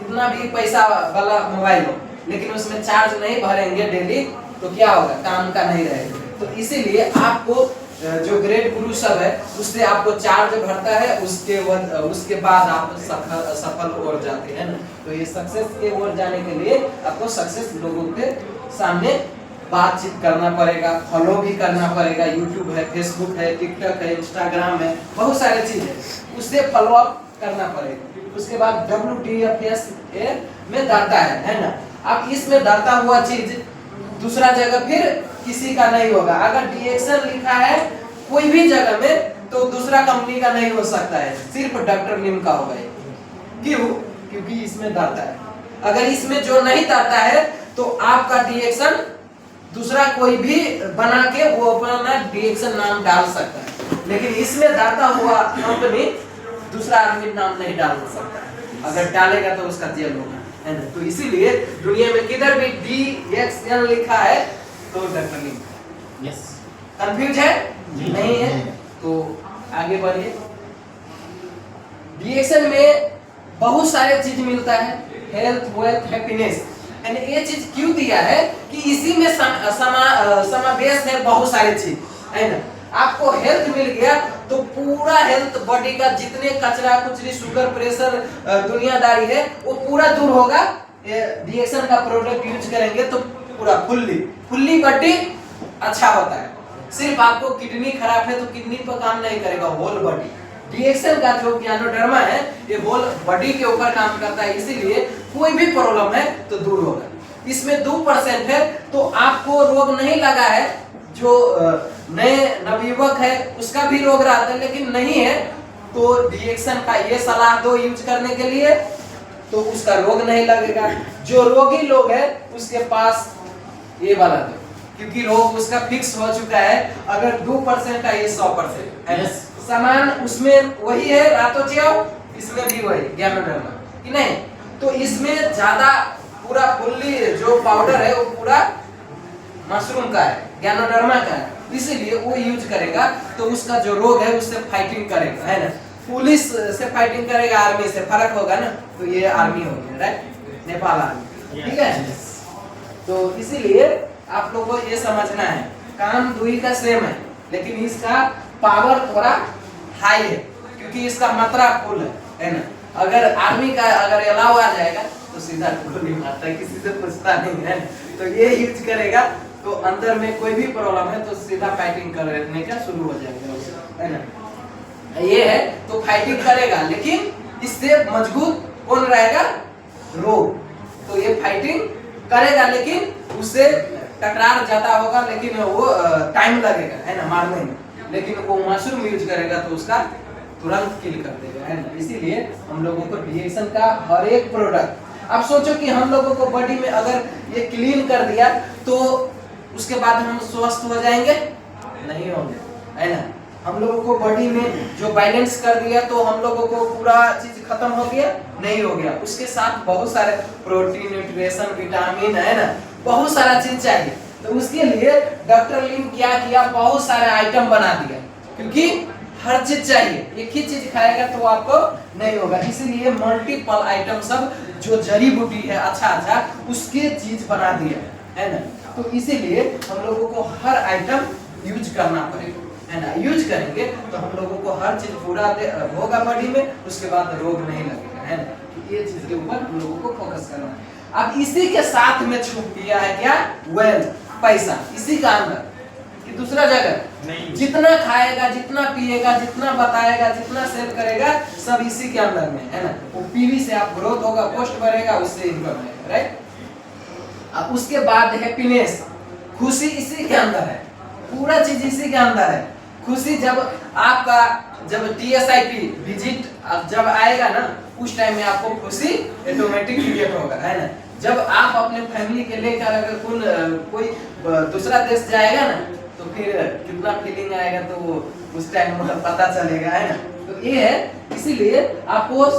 कितना भी पैसा वाला मोबाइल हो, लेकिन उसमें चार्ज नहीं भरेंगे डेली तो क्या होगा, काम का नहीं रहेगा। तो इसीलिए आपको जो ग्रेट गुरु सब है उससे आपको चार्ज भरता है, उसके बाद आप सफल ओर जाते हैं ना। तो ये सक्सेस के ओर जाने के लिए आपको सक्सेस लोगों के सामने बातचीत करना पड़ेगा, फॉलो भी करना पड़ेगा। यूट्यूब है, फेसबुक है, टिकटॉक है, इंस्टाग्राम है, बहुत सारे चीज है, उससे फॉलो अप करना पड़ेगा। उसके बाद WTFS में डालता है ना। अब इसमें डालता हुआ चीज दूसरा जगह फिर किसी का नहीं होगा। अगर DXN लिखा है कोई भी जगह में तो दूसरा कंपनी का नहीं हो सकता है, सिर्फ डॉक्टर लिम का होगा। क्यों? क्योंकि इसमें डालता है। अगर इसमें जो नहीं डालता है तो आपका DXN दूसरा कोई भी बना के वो अपना DXN नाम डाल सकता है, लेकिन इसमें डालता हुआ कंपनी दूसरा आदमी नाम नहीं डाल सकता। अगर डालेगा तो उसका जेल होगा, है ना। तो इसीलिए दुनिया में किधर भी DXN लिखा है तो डॉक्टर लिम। यस। कंफ्यूज है? नहीं है तो आगे बढ़िए। DXN में बहुत सारे चीज मिलता है, हेल्थ, वेल्थ, हैप्पीनेस। एंड ये चीज क्यों दिया है कि इसी में समावेश है बहुत सारे चीज, है ना। आपको हेल्थ मिल गया तो पूरा हेल्थ बॉडी का जितने कचरा कुचरी, शुगर, प्रेशर, दुनियादारी है वो पूरा दूर होगा। DXN का प्रोडक्ट यूज करेंगे तो पूरा फुल्ली बॉडी अच्छा होता है। सिर्फ आपको किडनी खराब है तो किडनी पर काम नहीं करेगा, होल बॉडी। DXN का जो ज्ञानोडर्मा है ये होल बॉडी के ऊपर काम करता है, इसीलिए कोई भी प्रॉब्लम है तो दूर होगा। इसमें 2% है तो आपको रोग नहीं लगा है, जो नए नवयुवक है उसका भी रोग रहता है लेकिन नहीं है तो DXN का ये सलाह दो यूज करने के लिए तो उसका रोग नहीं लगेगा। जो रोगी लोग है उसके पास ये वाला दो, क्योंकि रोग उसका फिक्स हो चुका है। अगर 2% है ये 100% है। सामान उसमें वही है, रातो चियो इसमें भी वही ज्ञानोडर्मा कि नहीं। तो इसमें ज्यादा पूरा फुल्ली जो पाउडर है वो पूरा मशरूम का है, ज्ञानोडर्मा का है, इसीलिए वो यूज करेगा तो उसका जो रोग है उससे फाइटिंग करेगा, है ना। पुलिस से फाइटिंग करेगा, आर्मी से फर्क होगा ना। तो ये आर्मी हो गया, राइट, नेपाल आर्मी, ठीक है। तो इसीलिए आप लोगों को ये समझना है काम दुई का सेम है लेकिन इसका पावर थोड़ा हाई है क्योंकि इसका मात्रा फुल है ना। अगर आर्मी का अगर अलाव आ जाएगा तो सीधा गोली मारता है, किसी से पूछता नहीं है। तो ये यूज करेगा तो अंदर में कोई भी प्रॉब्लम है तो सीधा फाइटिंग करने का शुरू हो जाएगा, है ना। ये है तो फाइटिंग करेगा लेकिन इससे मजबूत कौन रहेगा, रोग। तो ये फाइटिंग करेगा लेकिन उससे टकरार ज्यादा होगा, लेकिन वो टाइम लगेगा, है ना, मारने में। लेकिन वो मशरूम यूज करेगा तो उसका तुरंत किल कर देगा, है ना। इसीलिए हम लोगों को DXN का हर एक प्रोडक्ट, आप सोचो कि हम लोगों को बॉडी में अगर ये क्लीन कर दिया तो उसके बाद हम स्वस्थ हो जाएंगे, नहीं होंगे, है ना। हम लोगों को बॉडी में जो बैलेंस कर दिया तो हम लोगों को पूरा चीज खत्म हो गया, नहीं हो गया। उसके साथ बहुत सारे प्रोटीन, न्यूट्रिशन, विटामिन, है ना, बहुत सारा चीज चाहिए। तो उसके लिए डॉक्टर लिम क्या किया, बहुत सारे आइटम बना दिया, क्योंकि हर चीज चाहिए। एक ही चीज खाएगा तो आपको नहीं होगा, इसीलिए मल्टीपल आइटम सब जो जड़ी बूटी है अच्छा उसके चीज बना दिया, है ना। तो इसीलिए हम लोगों को हर आइटम यूज करना पड़ेगा, है ना। यूज करेंगे तो हम लोगों को हर चीज पूरा होगा बॉडी में, उसके बाद रोग नहीं लगेगा, है ना। ये चीज के ऊपर हम लोगों को फोकस करना है। अब इसी के साथ में छुप गया है क्या, वेल्थ, पैसा, इसी का अंदर कि दूसरा जगह नहीं। जितना खाएगा, जितना पिएगा, जितना बताएगा, जितना सेल करेगा, सब इसी के अंदर में, है ना। वो पीवी से आप ग्रोथ होगा, पोस्ट बढ़ेगा, उससे इनकम आएगा, राइट। अब उसके बाद हैप्पीनेस, खुशी इसी के अंदर है, पूरा चीज इसी के अंदर है। खुशी जब आपका TSIP विजिट जब आएगा ना उस टाइम में आपको खुशी ऑटोमेटिक क्रिएट होगा, है ना। जब आप अपने फैमिली के लेकर अगर कोई दूसरा देश जाएगा ना तो फिर कितना फीलिंग आएगा तो उस टाइम पता चलेगा, है ना। तो ये है, इसीलिए आपको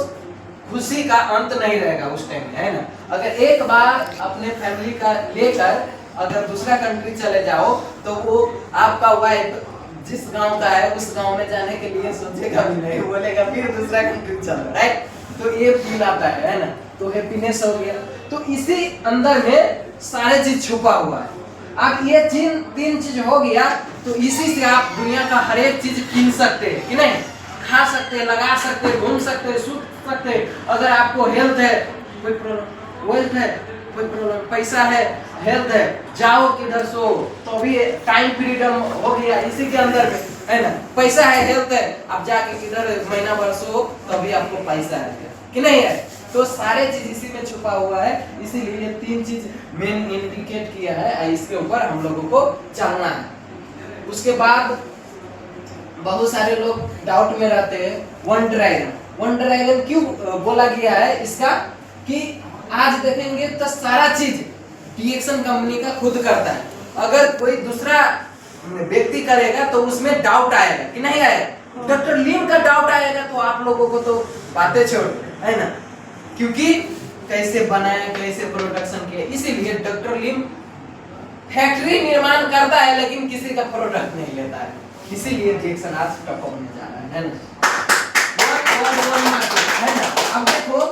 खुशी का अंत नहीं रहेगा उस टाइम में, है ना। अगर एक बार अपने फैमिली का लेकर अगर दूसरा कंट्री चले जाओ तो वो आपका वाइफ जिस गांव का है उस गांव में जाने के लिए सोचेगा भी नहीं, बोलेगा फिर दूसरा कंट्री चलो, राइट। तो ये फील आता है ना। तो हैप्पीनेस हो गया। तो इसी अंदर में सारे चीज छुपा हुआ है। अब ये तीन चीज हो गया, तो इसी से आप दुनिया का हर एक चीज किन सकते हैं कि नहीं, खा सकते हैं, लगा सकते हैं, घूम सकते हैं, सूख सकते हैं। अगर आपको हेल्थ है कोई प्रॉब्लम, वेल्थ है कोई प्रॉब्लम, पैसा है, हेल्थ है, जाओ किधर सो, तो भी टाइम फ्रीडम हो गया इसी के अंदर में, है ना। पैसा है, हेल्थ है, आप जाके किधर महीना भर सो तभी आपको पैसा है कि नहीं है। तो सारे चीज इसी में छुपा हुआ है, इसीलिए ये तीन चीज मेन इंडिकेट किया है, इसके ऊपर हम लोगों को चलना है। उसके बाद बहुत सारे लोग डाउट में रहते हैं, वन ड्रैगन क्यों बोला गया है इसका, कि आज देखेंगे तो सारा चीज डीएक्सन कंपनी का खुद करता है। अगर कोई दूसरा व्यक्ति करेगा तो उसमें डाउट आएगा कि नहीं आएगा, डॉक्टर लिम का डाउट आएगा, तो आप लोगों को तो बातें छोड़, है ना, क्योंकि कैसे बनाया, कैसे प्रोडक्शन किया। इसीलिए डॉक्टर लिम फैक्ट्री निर्माण करता है लेकिन किसी का प्रोडक्ट नहीं लेता है, इसीलिए डीएक्सन आज टॉप में जा रहा है ना। है ना। अब देखो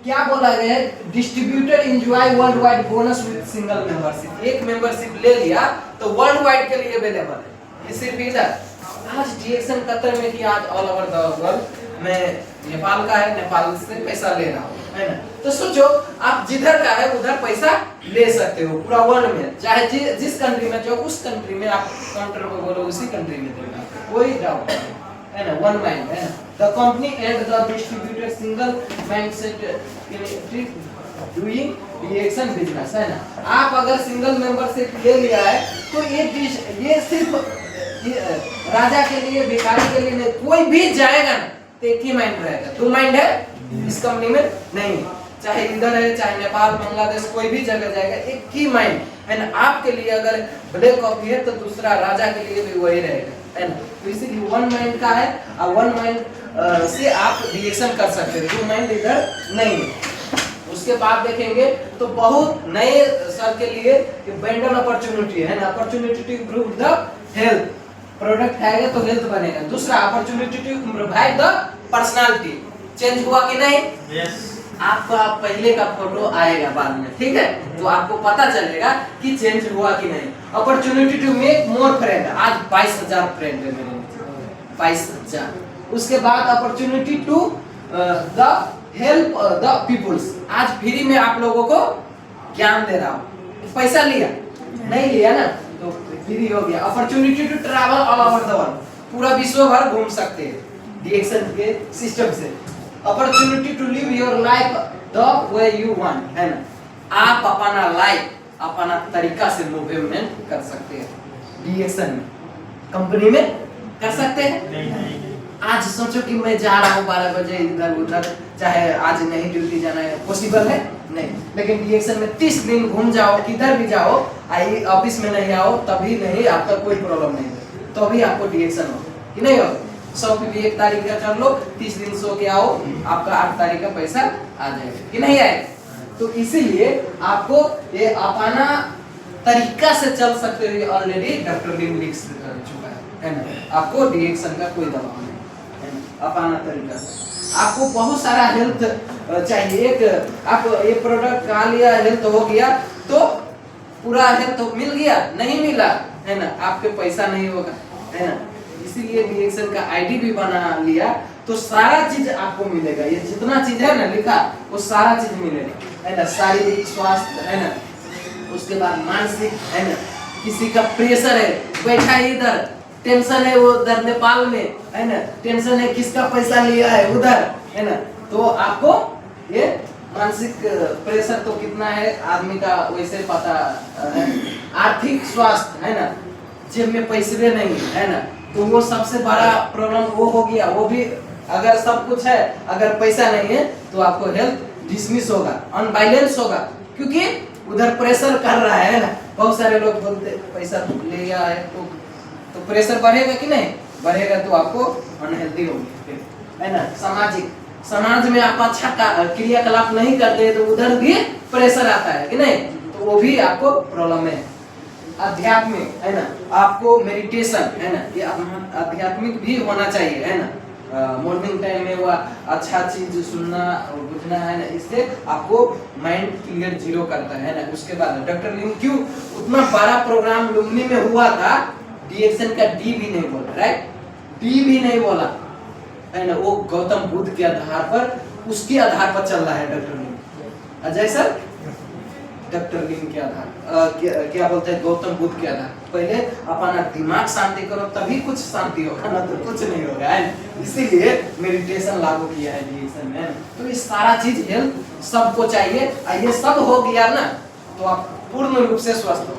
क्या बोला गया है, distributor enjoy world wide bonus with single membership. एक मेंबरशिप ले लिया तो वर्ल्ड वाइड के लिए अवेलेबल है। ये सिर्फ इधर आज डीएक्सन कतर में कि आज ऑल ओवर द वर्ल्ड में, नेपाल का है, नेपाल से पैसा ले रहा हूँ, है ना। तो सोचो आप जिधर का है उधर पैसा ले सकते हो पूरा वर्ल्ड में, चाहे जिस कंट्री में जो उस कंट्री में आप काउंटर में बोलो उसी कंट्री में देगा, कोई डाउट नहीं, है ना। वन माइंड, है ना। The company and the distributor single mindset doing DXN business, है ना। आप अगर सिंगल मेंबरशिप ले लिया है तो ये सिर्फ राजा के लिए, भिखारी के लिए नहीं, कोई भी जाएगा ना तो एक ही माइंड रहेगा। दो माइंड है इस कंपनी में नहीं, चाहे इधर है, चाहे नेपाल, बांग्लादेश, कोई भी जगह जाएगा एक ही माइंड, है ना। आपके लिए अगर ब्लैक कॉफी है तो दूसरा राजा के लिए भी वही रहेगा, है ना। तो इसीलिए वन माइंड का है, और वन माइंड से आप रिएक्शन कर सकते हैं, टू माइंड इधर नहीं है। उसके बाद देखेंगे तो बहुत नए सर के लिए बेंडल अपॉर्चुनिटी है ना, opportunity to improve the health, product आएगा तो हेल्थ बनेगा। दूसरा opportunity to provide the personality, change हुआ कि नहीं, यस आपका पहले का फोटो आएगा बाद में, ठीक है, तो आपको पता चलेगा कि चेंज हुआ कि नहीं। Opportunity to make more friend, आज 22,000 फ्रेंड है मेरे, 22,000। उसके बाद opportunity to the help the peoples, आज फ्री में आप लोगों को ज्ञान दे रहा हूँ। पैसा लिया नहीं लिया ना, तो फ्री हो गया। Opportunity to travel all over the world, पूरा विश्व भर घूम सकते हैं डीएक्सन के सिस्टम से। Opportunity to live your life the way you want, है ना। आप अपना लाइफ अपना तरीका से मूवमेंट कर सकते हैं डीएक्सन में, कंपनी में कर सकते हैं। नहीं आज सोचो कि मैं जा रहा हूँ 12 बजे इधर उधर, चाहे आज नहीं ड्यूटी जाना है, पॉसिबल है नहीं, लेकिन डीएक्सन में 30 दिन घूम जाओ, किधर भी जाओ, आई ऑफिस में नहीं आओ तभी नहीं, आपका कोई प्रॉब्लम नहीं है, तो अभी आपको डीएक्सन हो कि नहीं हो। 100 पे भी 1 तारीख का कर लो, 30 दिन सो के आओ, आपका 8 तारीख का पैसा आ जाएगा कि नहीं आएगा। तो इसीलिए आपको ये अपना तरीका से चल सकते हो, ऑलरेडी डॉक्टर लिम लिख चुका है ना। आपको डीएक्सन का कोई दबाव नहीं, है ना, अपना तरीका से। आपको बहुत सारा हेल्थ चाहिए, एक आप ये प्रोडक्ट खा लिया, हेल्थ हो गया तो पूरा हेल्थ मिल गया, नहीं मिला, है ना, आपके पैसा नहीं होगा, है ना। इसीलिए डीएक्सन का आईडी भी बना लिया तो सारा चीज आपको मिलेगा, ये जितना चीज है ना लिखा वो सारा चीज मिलेगा, है ना। शारीरिक स्वास्थ्य, है ना, उसके बाद मानसिक, है ना, किसी का प्रेशर है, बैठा है इधर, टेंशन है वो उधर नेपाल में, है ना, टेंशन है किसका पैसा लिया है उधर, है ना, तो आपको ये मानसिक प्रेशर तो कितना है आदमी का वैसे पता है। आर्थिक स्वास्थ्य, है ना, जेब में पैसे नहीं है ना, तो वो सबसे बड़ा प्रॉब्लम वो हो गया। वो भी अगर सब कुछ है, अगर पैसा नहीं है तो आपको हेल्थ डिसमिस होगा, अनबैलेंस होगा, क्योंकि उधर प्रेशर कर रहा है ना। बहुत सारे लोग बोलते पैसा ले गया है तो प्रेशर बढ़ेगा कि नहीं बढ़ेगा, तो आपको अनहेल्दी होगी, है ना। सामाजिक, समाज में आप अच्छा क्रियाकलाप नहीं करते तो उधर भी प्रेशर आता है कि नहीं, तो वो भी आपको प्रॉब्लम है। आध्यात्मिक, है ना, आपको मेडिटेशन, है ना, ये आध्यात्मिक भी होना चाहिए, है ना। मॉर्निंग टाइम में हुआ, अच्छा चीज सुनना और बुझना है ना, इससे आपको माइंड क्लियर जीरो करता है ना। उसके बाद डॉक्टर लिन क्यों उतना बड़ा प्रोग्राम लुम्बिनी में हुआ था, डिएक्शन का डी भी नहीं बोला, राइट, डी भी नहीं बोला है ना, वो गौतम बुद्ध के आधार पर, उसके आधार पर चल रहा है डॉक्टर लिन। अजय सर, डॉक्टर लिन के आधार क्या बोलते हैं, गौतम बुद्ध के आधार। पहले अपना दिमाग शांति करो तभी कुछ शांति होगा, ना तो कुछ नहीं होगा है। इसीलिए मेडिटेशन लागू किया है डिएक्शन में। तो ये सारा चीज हेल्थ सबको चाहिए, ये सब हो गया ना तो आप पूर्ण रूप से स्वस्थ हो,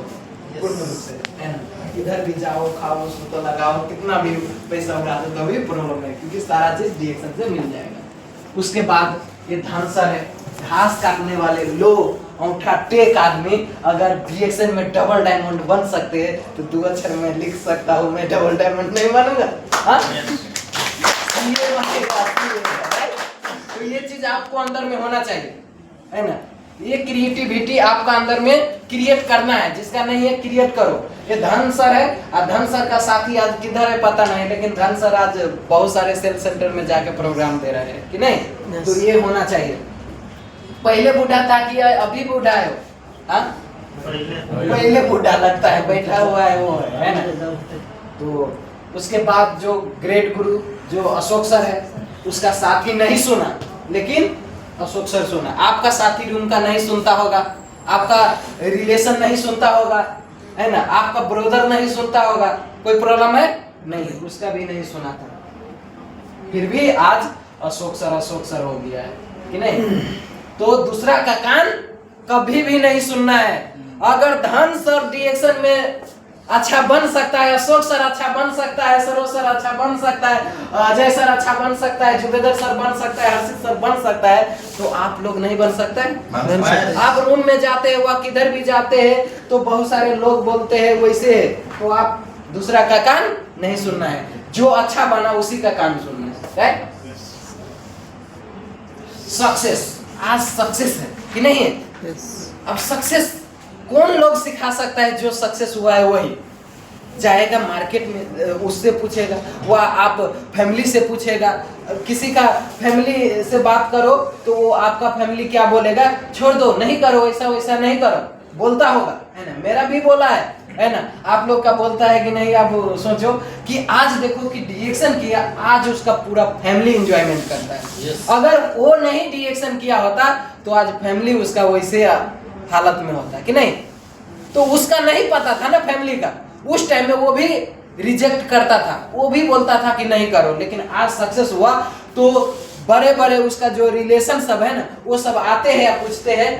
पूर्ण रूप से है ना। इधर भी जाओ, खाओ, सुतो, लगाओ, कितना भी पैसा उड़ा दो तो भी प्रॉब्लम नहीं, क्योंकि सारा चीज डिएक्शन से मिल जाएगा। उसके बाद ये धांसर है, घास काटने वाले लोग, औंठा टेक आदमी अगर डिएक्शन में डबल डायमंड बन सकते हैं तो 2 अक्षर में लिख सकता हूँ, मैं डबल डायमंड नहीं बनूंगा। तो ये चीज आपको अंदर में होना चाहिए, है ना। ये क्रिएटिविटी आपका अंदर में क्रिएट करना है, जिसका नहीं है क्रिएट करो। ये धन सर है, और धन सर का साथी आज किधर है पता नहीं, लेकिन धन सर आज बहुत सारे सेल सेंटर में जाके प्रोग्राम दे रहे हैं कि नहीं। तो ये होना चाहिए। पहले बूढ़ा था कि अभी बूढ़ा है, हाँ पहले बूढ़ा लगता है, बैठा हुआ है वो, है ना। तो उसके बाद जो ग्रेट गुरु जो अशोक सर है, उसका साथी नहीं सुना, लेकिन अशोक सर सुना। आपका साथी रूम का नहीं सुनता होगा, आपका रिलेशन नहीं सुनता होगा, है ना, आपका ब्रदर नहीं सुनता होगा, कोई प्रॉब्लम है नहीं, उसका भी नहीं सुना था, फिर भी आज अशोक सर हो गया है कि नहीं। तो दूसरा का कान कभी भी नहीं सुनना है। अगर धन सर डिएक्शन में अच्छा बन सकता है, अशोक सर अच्छा बन सकता है, सरोज सर अच्छा बन सकता है, अजय सर अच्छा बन सकता है, जुबेदर सर बन सकता है, हर्षित सर बन सकता है, तो आप लोग नहीं बन सकते हैं? आप रूम में जाते हैं, वह किधर भी जाते हैं तो बहुत सारे लोग बोलते हैं वैसे है, तो आप दूसरा का कान नहीं सुनना है, जो अच्छा बना उसी का कान सुनना है, राइट। सक्सेस, आज सक्सेस है कि नहीं है। अब सक्सेस कौन लोग सिखा सकता है, जो सक्सेस हुआ है वही जाएगा मार्केट में, उससे पूछेगा, वह आप फैमिली से पूछेगा, किसी का फैमिली से बात करो तो वो आपका फैमिली क्या बोलेगा, छोड़ दो, नहीं करो, ऐसा वैसा नहीं करो, बोलता होगा, है ना। मेरा भी बोला है ना। आप लोग का बोलता है कि नहीं। आप सोचो कि आज देखो कि डिएक्शन किया, आज उसका पूरा फैमिली एंजॉयमेंट करता है। अगर वो नहीं डिएक्शन किया होता तो आज फैमिली उसका वैसे हालत में होता है कि नहीं। तो उसका नहीं पता था ना फैमिली का, उस टाइम में वो भी रिजेक्ट करता था, वो भी बोलता था कि नहीं करो, लेकिन आज सक्सेस हुआ तो बड़े बड़े उसका जो रिलेशन सब है ना, वो सब आते हैं या पूछते हैं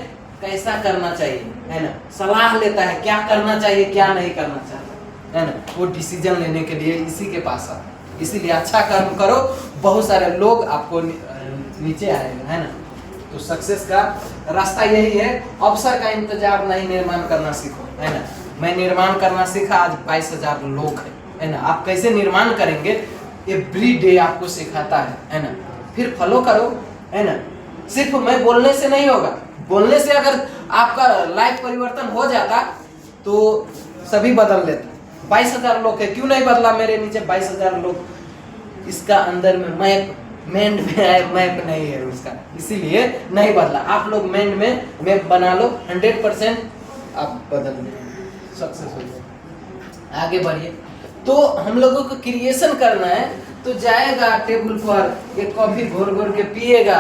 कैसा करना चाहिए, है ना, सलाह लेता है क्या करना चाहिए क्या नहीं करना चाहिए, है ना। वो डिसीजन लेने के लिए इसी के पास आता है। इसीलिए अच्छा कर्म करो, बहुत सारे लोग आपको नीचे आएंगे, है ना। तो सक्सेस का रास्ता यही है। अवसर का इंतजार नहीं, निर्माण करना सीखो, है ना। मैं निर्माण करना सीखा, आज 22,000 लोग है ना। आप कैसे निर्माण करेंगे, एवरी डे आपको सिखाता है ना। फिर फॉलो करो, है ना। सिर्फ मैं बोलने से नहीं होगा, बोलने से अगर आपका लाइफ परिवर्तन हो जाता तो सभी बदल लेता। 22,000 लोग है, क्यों नहीं बदला मेरे नीचे 22,000 लोग। इसका अंदर में मैंड में मैप नहीं है उसका, इसीलिए नहीं बदला। आप लोग मैंड में मैप बना लो, 100% आप बदल सक्सेस हो जाए। आगे बढ़िए। तो हम लोगों को क्रिएशन करना है, तो जाएगा टेबल पर एक कॉफी घोर घोर के पिएगा,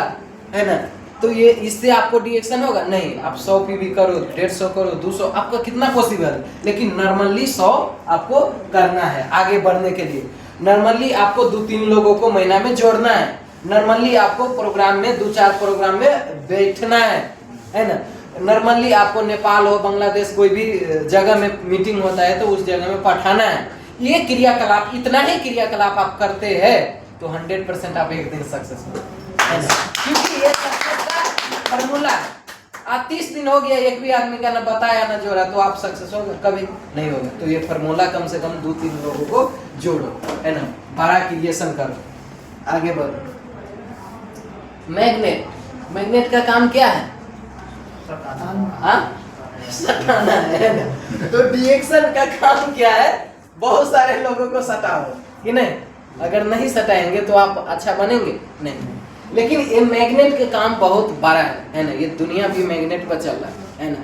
है ना। तो ये इससे आपको डिएक्शन होगा नहीं। आप 100 पीवी करो, 150 करो, 200, आपका कितना पॉसिबल, लेकिन नॉर्मली 100 आपको करना है आगे बढ़ने के लिए। नॉर्मली आपको 2-3 लोगों को महीना में जोड़ना है। नॉर्मली आपको प्रोग्राम में 2-4 प्रोग्राम में बैठना है ना। नॉर्मली आपको नेपाल हो, बांग्लादेश, कोई भी जगह में मीटिंग होता है तो उस जगह में पठाना है। ये क्रियाकलाप, इतना ही क्रियाकलाप आप करते हैं तो 100% आप एक दिन सक्सेस हो, क्योंकि ये सक्सेस का फॉर्मूला है। 30 दिन हो गया, एक भी आदमी का ना बताया ना जोड़ा, तो आप सक्सेस होगा कभी नहीं होगा। तो ये फॉर्मूला कम से कम 2-3 लोगों को जोड़ो, है ना, बड़ा क्रिएशन करो, आगे बढ़ो। मैग्नेट का काम क्या है? सटाना है ना। तो डिएक्शन का काम क्या है? बहुत सारे लोगों को सटाओ कि नहीं। अगर नहीं सटाएंगे तो आप अच्छा बनेंगे नहीं। लेकिन ये मैग्नेट के काम बहुत बड़ा है ना। ये दुनिया भी मैग्नेट पर चल रहा है ना।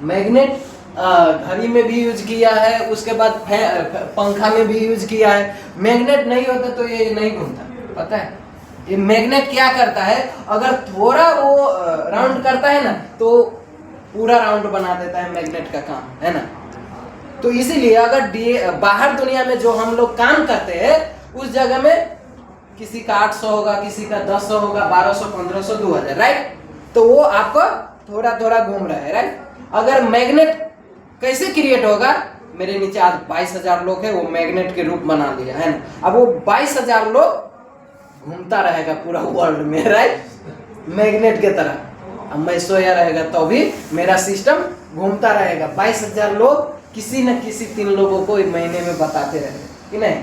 मैग्नेट घड़ी में भी यूज किया है, उसके बाद पंखा में भी यूज किया है। मैग्नेट नहीं होता तो ये नहीं घूमता, पता है। ये मैग्नेट क्या करता है, अगर थोड़ा वो राउंड करता है ना तो पूरा राउंड बना देता है, मैग्नेट का काम है ना। तो इसीलिए अगर बाहर दुनिया में जो हम लोग काम करते हैं उस जगह में किसी का 800 होगा, किसी का 1000 होगा, 1200, 1500, 2000, राइट। तो वो आपको थोड़ा थोड़ा घूम रहा है, राइट। अगर मैग्नेट कैसे क्रिएट होगा, मेरे नीचे आज 22,000 लोग हैं, वो मैग्नेट के रूप बना लिया है ना। अब वो 22,000 लोग घूमता रहेगा पूरा वर्ल्ड में, राइट, मैग्नेट के तरह। अब मैं सोया रहेगा तो भी मेरा सिस्टम घूमता रहेगा। 22,000 लोग किसी न किसी 3 लोगों को महीने में बताते रहेंगे कि नहीं।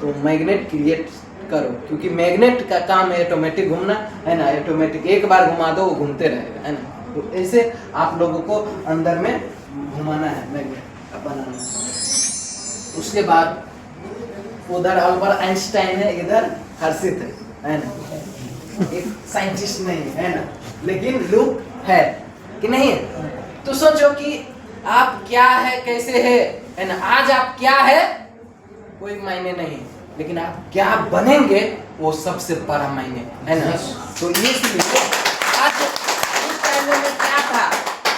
तो मैग्नेट क्रिएट करो, क्योंकि मैग्नेट का काम है ऑटोमेटिक घूमना, है ना। ऑटोमेटिक एक बार घुमा दो वो घूमते रहेगा, है ना। तो ऐसे आप लोगों को अंदर में घुमाना है, मैग्नेट बनाना है। उसके बाद उधर अल्बर्ट आइंस्टाइन है, इधर हर्षित है ना। एक साइंटिस्ट नहीं है ना, लेकिन लुक है कि नहीं है। तो सोचो कि आप क्या है, कैसे है ना। आज आप क्या है कोई मायने नहीं, लेकिन आप क्या बनेंगे वो सबसे बड़ा मायने, है ना। तो इसलिए आज उस टाइम में क्या था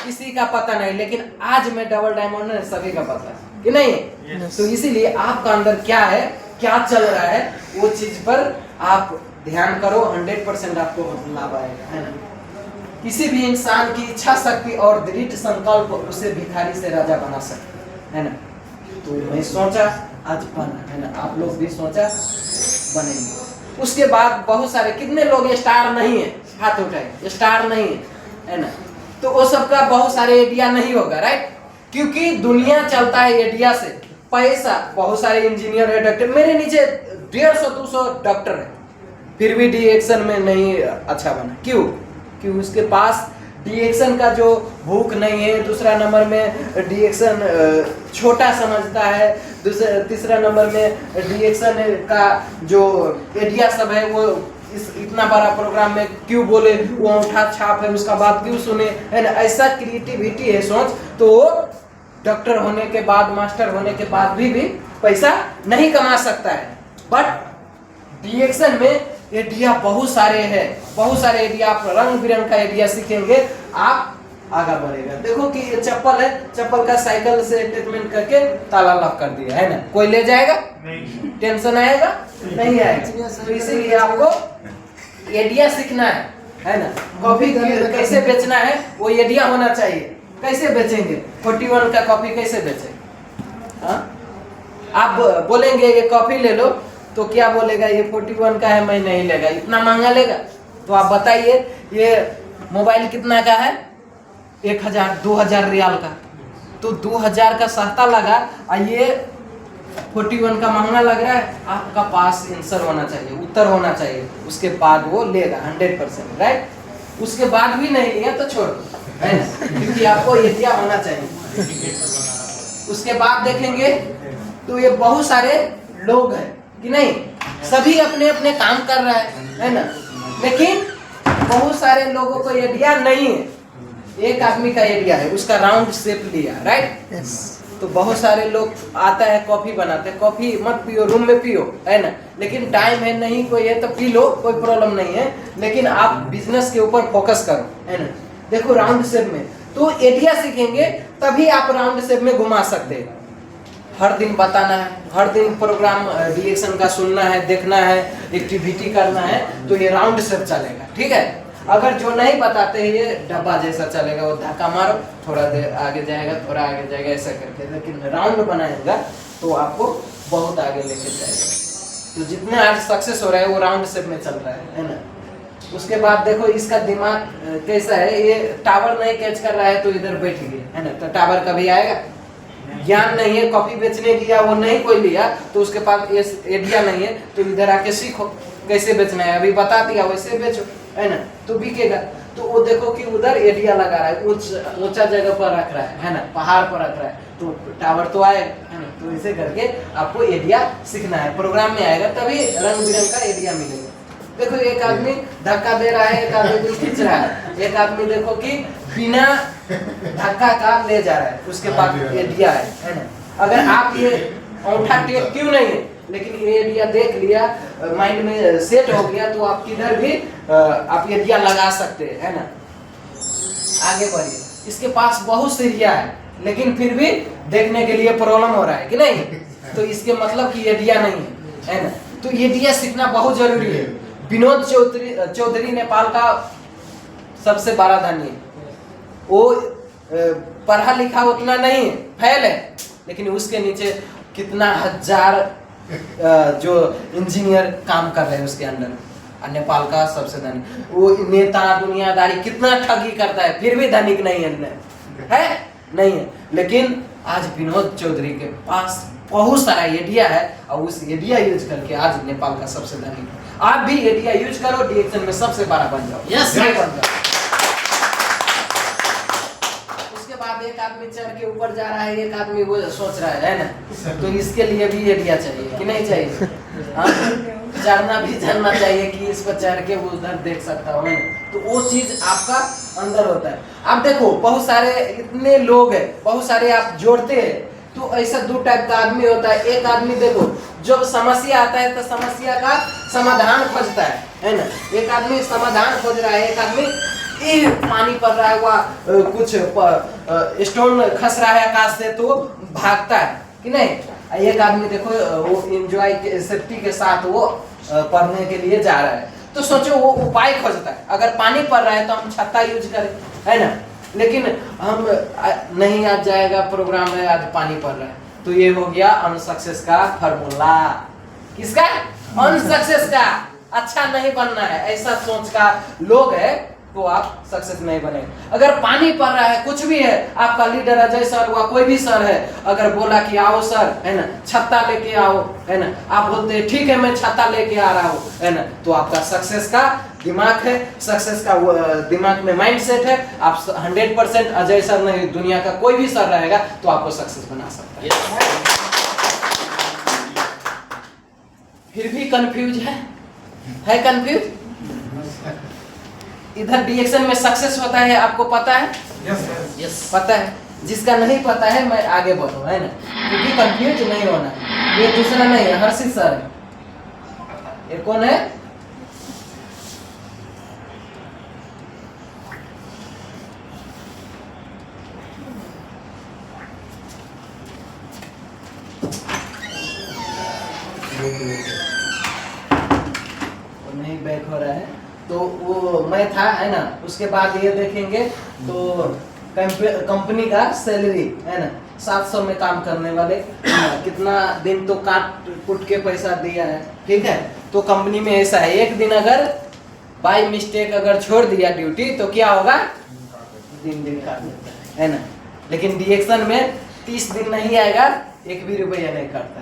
किसी का पता नहीं, लेकिन आज मैं डबल डायमंड है, सभी का पता है कि नहीं। तो इसीलिए आपका अंदर क्या है, क्या चल रहा है, वो चीज पर आप ध्यान करो। 100% आपको लाभ आएगा, है ना। किसी भी इंसान की इच्छा शक्ति और दृढ़ संकल्प उसे भिखारी से राजा बना सकते, है ना। तो मैं सोचा आज बना, है ना। आप लोग भी सोचा बनेंगे। उसके बाद बहुत सारे, कितने लोग स्टार नहीं है, हाथ उठाए, स्टार नहीं है ना। तो वो सबका बहुत सारे आइडिया नहीं होगा, राइट। क्योंकि दुनिया चलता है आइडिया से, पैसा। बहुत सारे इंजीनियर है, डॉक्टर, मेरे नीचे 150-200 डॉक्टर है, फिर भी डिएक्शन में नहीं अच्छा बना। क्यों? क्योंकि उसके पास डिएक्शन का जो भूख नहीं है। दूसरा नंबर में डिएक्शन छोटा समझता है। तीसरा नंबर में डिएक्शन का जो आइडिया सब है वो इतना बड़ा प्रोग्राम में क्यों बोले, वो अंगूठा छाप है उसका बात क्यों सुने, है ना। ऐसा क्रिएटिविटी है सोच। तो डॉक्टर होने के बाद, मास्टर होने के बाद भी पैसा नहीं कमा सकता है। बट डिएक्शन में आइडिया बहुत सारे हैं, बहुत सारे आइडिया। आप रंग बिरंग का आइडिया सीखेंगे, आप आगे बढ़ेगा। देखो कि ये चप्पल है, चप्पल का साइकिल से अटैचमेंट करके ताला लॉक कर दिया, है ना। कोई ले जाएगा? टेंशन आएगा? नहीं आएगा। तो इसीलिए आपको आइडिया सीखना है ना। कॉफी कैसे बेचना है वो आइडिया होना चाहिए। कैसे बेचेंगे 41 का कॉफी, कैसे बेचेंगे? हाँ, आप बोलेंगे ये कॉफी ले लो, तो क्या बोलेगा, ये 41 का है, मैं नहीं लेगा, इतना महंगा लेगा। तो आप बताइए ये मोबाइल कितना का है? 1000, 2000 रियाल का। तो 2000 का सस्ता लगा और ये 41 का महंगा लग रहा है। आपका पास आंसर होना चाहिए, उत्तर होना चाहिए, उसके बाद वो लेगा 100%, राइट। उसके बाद भी नहीं लिया तो छोड़ दो, है ना, क्योंकि आपको आइडिया होना चाहिए। उसके बाद देखेंगे तो ये बहुत सारे लोग हैं कि नहीं, सभी अपने अपने काम कर रहा है ना। लेकिन बहुत सारे लोगों को आइडिया नहीं है। एक आदमी का आइडिया है, उसका राउंड शेप लिया, राइट। तो बहुत सारे लोग आता है कॉफी बनाते हैं। कॉफी मत पियो, रूम में पियो, है ना। लेकिन टाइम है नहीं, कोई है तो पी लो, कोई प्रॉब्लम नहीं है। लेकिन आप बिजनेस के ऊपर फोकस करो, है ना। देखो राउंड शेप में तो आइडिया सीखेंगे, तभी आप राउंड शेप में घुमा सकते हैं। हर दिन बताना है, हर दिन प्रोग्राम डिएक्शन का सुनना है, देखना है, एक्टिविटी करना है, तो ये राउंड शेप चलेगा, ठीक है। अगर जो नहीं बताते हैं ये डब्बा जैसा चलेगा, वो धक्का मारो, थोड़ा देर आगे जाएगा, थोड़ा आगे जाएगा, ऐसा करके। लेकिन राउंड बनाएगा तो आपको बहुत आगे लेके जाएगा। तो जितने आज सक्सेस हो रहा है वो राउंड शेप में चल रहा है ना। उसके बाद देखो इसका दिमाग कैसा है, ये टावर नहीं कैच कर रहा है तो इधर बैठ गया, है ना। तो टावर कभी आएगा? ज्ञान नहीं है, कॉफी बेचने की या वो नहीं कोई लिया, तो उसके पास आइडिया नहीं है, तो इधर आके सीखो कैसे बेचना है। अभी बता दिया वैसे बेचो, है ना, तो बिकेगा। तो वो देखो कि उधर एरिया लगा रहा है, ऊंचा जगह पर रख रहा है ना, पहाड़ पर रख रहा है, तो टावर तो आए है ना। तो इसे करके आपको एरिया सीखना है, प्रोग्राम में आएगा तभी रंग बिरंग का एरिया मिलेगा। देखो एक आदमी धक्का दे रहा है, एक आदमी खींच रहा है, एक आदमी देखो कि बिना धक्का का ले जा रहा है, उसके पास एरिया है ना। अगर आप ये औंठा टेप क्यों नहीं है, लेकिन ये एरिया देख लिया, माइंड में सेट हो गया, तो आप किधर भी आप एरिया लगा सकते हैं, है ना। आगे बढ़िए, इसके पास बहुत से एरिया है, लेकिन फिर भी देखने के लिए प्रॉब्लम हो रहा है कि नहीं, तो इसके मतलब कि एरिया नहीं है ना। तो एरिया सीखना बहुत जरूरी है। विनोद चौधरी नेपाल का सबसे बड़ा धनी है। वो पढ़ा लिखा उतना नहीं है, फेल है, लेकिन उसके नीचे कितना हजार जो इंजीनियर काम कर रहे हैं उसके अंडर। नेपाल का सबसे धनी, वो नेता दुनियादारी कितना ठगी करता है, फिर भी धनिक नहीं है नहीं है। लेकिन आज विनोद चौधरी के पास बहुत सारा एरिया है, और उस एरिया यूज करके आज नेपाल का सबसे धनी। आप भी एरिया यूज करो, डीएक्शन में सबसे बड़ा बन जाओ। यस बन जाओ। उसके बाद एक आदमी चढ़ के ऊपर जा रहा है, एक आदमी वो सोच रहा है ना, तो इसके लिए भी एरिया चाहिए कि नहीं चाहिए? चढ़ना भी जानना चाहिए कि इस पर चढ़ के वो उधर देख सकता हो, है ना। तो वो चीज आपका अंदर होता है। आप देखो बहुत सारे इतने लोग हैं, बहुत सारे आप जोड़ते हैं, तो ऐसा दो टाइप का आदमी होता है। एक आदमी देखो जब समस्या आता है तो समस्या का समाधान खोजता है ना। एक आदमी समाधान खोज रहा है, एक आदमी पानी पड़ रहा है, वह कुछ स्टोन खस रहा है आकाश से, तो भागता है कि नहीं। एक आदमी देखो वो एंजॉय सेफ्टी के साथ वो पढ़ने के लिए जा रहा है, तो सोचो वो उपाय खोजता है। अगर पानी पड़ रहा है तो हम छत्ता यूज करें, है ना। लेकिन हम नहीं, आज जाएगा प्रोग्राम है, आज पानी पड़ रहा है, तो ये हो गया अनसक्सेस का फॉर्मूला। किसका? अनसक्सेस का। अच्छा नहीं बनना है, ऐसा सोच का लोग है तो आप सक्सेस नहीं बनेंगे। अगर पानी पड़ रहा है, कुछ भी है, आपका लीडर अजय सर हुआ, कोई भी सर है, अगर बोला कि आओ सर, है ना, छत्ता लेके आओ, है ना, आप बोलते हैं ठीक है मैं छत्ता लेके आ रहा हूँ, है ना, तो आपका सक्सेस का दिमाग है, सक्सेस का दिमाग में माइंड सेट है। आप 100% अजय सर नहीं, दुनिया का कोई भी सर रहेगा तो आपको सक्सेस बना सकता है। फिर भी कंफ्यूज है कंफ्यूज। इधर डीएक्शन में सक्सेस होता है, आपको पता है? यस पता है। जिसका नहीं पता है मैं आगे बढ़ूं, है ना, क्योंकि कंफ्यूज नहीं होना। ये दूसरा नहीं है, हर्षित सर है। ये कौन है? नहीं बैक हो रहा है, तो वो मैं था, है ना। उसके बाद ये देखेंगे तो कंपनी का सैलरी, है ना, 700 में काम करने वाले कितना दिन तो काट कुट के पैसा दिया है, ठीक है। तो कंपनी में ऐसा है, एक दिन अगर बाय मिस्टेक अगर छोड़ दिया ड्यूटी तो क्या होगा? दिन काट देता है ना। लेकिन डीएक्शन में 30 दिन नहीं आएगा, 1 भी रुपया नहीं काटता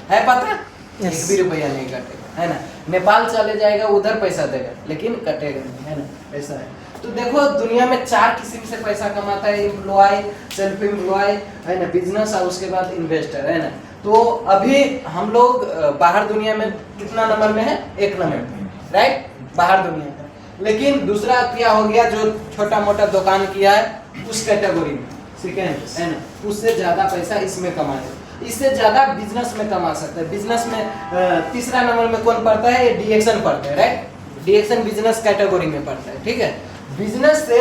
है पता? 1 भी रुपया नहीं काटेगा, है ना। नेपाल चले जाएगा, उधर पैसा देगा, लेकिन कटेगा नहीं, है ना, ऐसा है। तो देखो दुनिया में 4 किस्म से पैसा कमाता है, एम्प्लॉय, सेल्फ एम्प्लॉय, है ना, बिजनेस, और उसके बाद इन्वेस्टर, है ना। तो अभी हम लोग बाहर दुनिया में कितना नंबर में है? 1 नंबर में, राइट, बाहर दुनिया में। लेकिन दूसरा क्या हो गया, जो छोटा मोटा दुकान किया है उस कैटेगरी में, सेकेंड, है ना, उससे ज्यादा पैसा इसमें कमाए, इससे ज्यादा बिजनेस में कमा सकते हैं। बिजनेस में तीसरा नंबर में कौन पड़ता है? डीएक्शन पड़ता है, राइट। डीएक्शन बिजनेस कैटेगरी में पड़ता है, ठीक है। बिजनेस से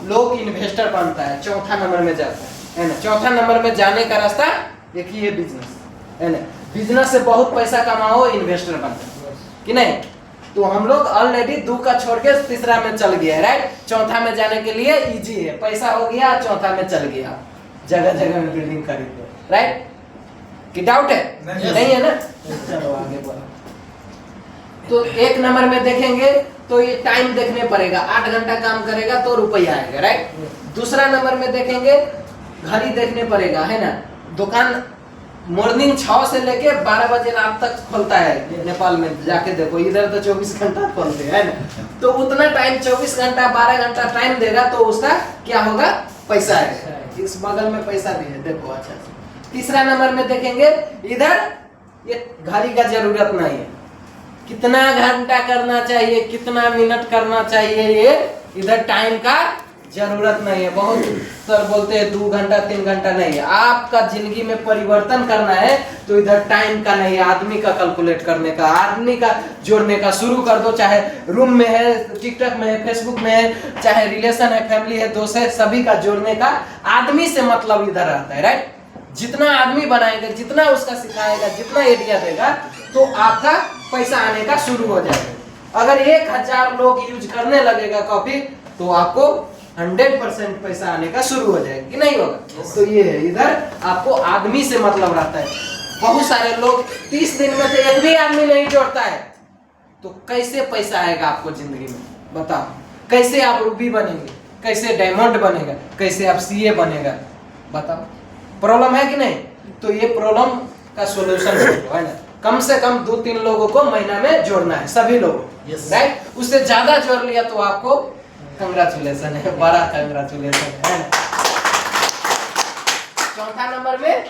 लोग इन्वेस्टर बनता है, चौथा नंबर में जाता है ना। चौथा नंबर में जाने का रास्ता एक ही है, बिजनेस, है ना। बिजनेस से बहुत पैसा कमाओ, इन्वेस्टर बनता है कि नहीं। तो हम लोग ऑलरेडी 2 का छोड़ के तीसरा में चल गया, राइट। चौथा में जाने के लिए इजी है, पैसा हो गया, चौथा में चल गया, जगह जगह में बिल्डिंग खरीद लो, राइट। कि डाउट है? नहीं है ना। चलो आगे बढ़ो। तो 1 नंबर में देखेंगे तो ये टाइम देखने पड़ेगा, 8 घंटा काम करेगा तो रुपया आएगा, राइट। दूसरा नंबर में देखेंगे घड़ी देखने पड़ेगा, है ना। दुकान मॉर्निंग 6 से लेके 12 बजे रात तक खोलता है नेपाल में, जाके देखो इधर तो 24 घंटा खोलते हैं ना। तो उतना टाइम 24 घंटा 12 घंटा टाइम देगा तो उसका क्या होगा, पैसा है। इस बगल में पैसा भी है, देखो अच्छा से। तीसरा नंबर में देखेंगे इधर, ये घड़ी का जरूरत नहीं है, कितना घंटा करना चाहिए कितना मिनट करना चाहिए, ये इधर टाइम का जरूरत नहीं है। बहुत सर बोलते हैं 2 घंटा 3 घंटा, नहीं है। आपका जिंदगी में परिवर्तन करना है तो इधर टाइम का नहीं है, आदमी का कैलकुलेट करने का, आदमी का जोड़ने का शुरू कर दो। चाहे रूम में है, टिकटॉक में है, फेसबुक में है, चाहे रिलेशन है, फैमिली है, दोस्त है, सभी का जोड़ने का आदमी से मतलब इधर रहता है, राइट। जितना आदमी बनाएगा, जितना उसका सिखाएगा, जितना आइडिया देगा, तो आपका पैसा आने का शुरू हो जाएगा। अगर 1000 लोग यूज करने लगेगा कॉफी तो आपको 100% पैसा आने का शुरू हो जाएगा, कि नहीं होगा। तो ये है, इधर आपको आदमी से मतलब रहता है। बहुत सारे लोग 30 दिन में से एक भी आदमी नहीं जोड़ता है, तो कैसे पैसा आएगा आपको जिंदगी में, बताओ। कैसे आप रूबी बनेंगे, कैसे डायमंड बनेगा, कैसे आप सीए बनेगा, बताओ। प्रॉब्लम है कि नहीं। तो ये प्रॉब्लम का सॉल्यूशन है ना, कम से कम 2-3 लोगों को महीना में जोड़ना है, सभी लोगों, राइट। उससे ज्यादा जोड़ लिया तो आपको कंग्रेचुलेशन है, बड़ा कंग्रेचुलेशन है। चौथा नंबर में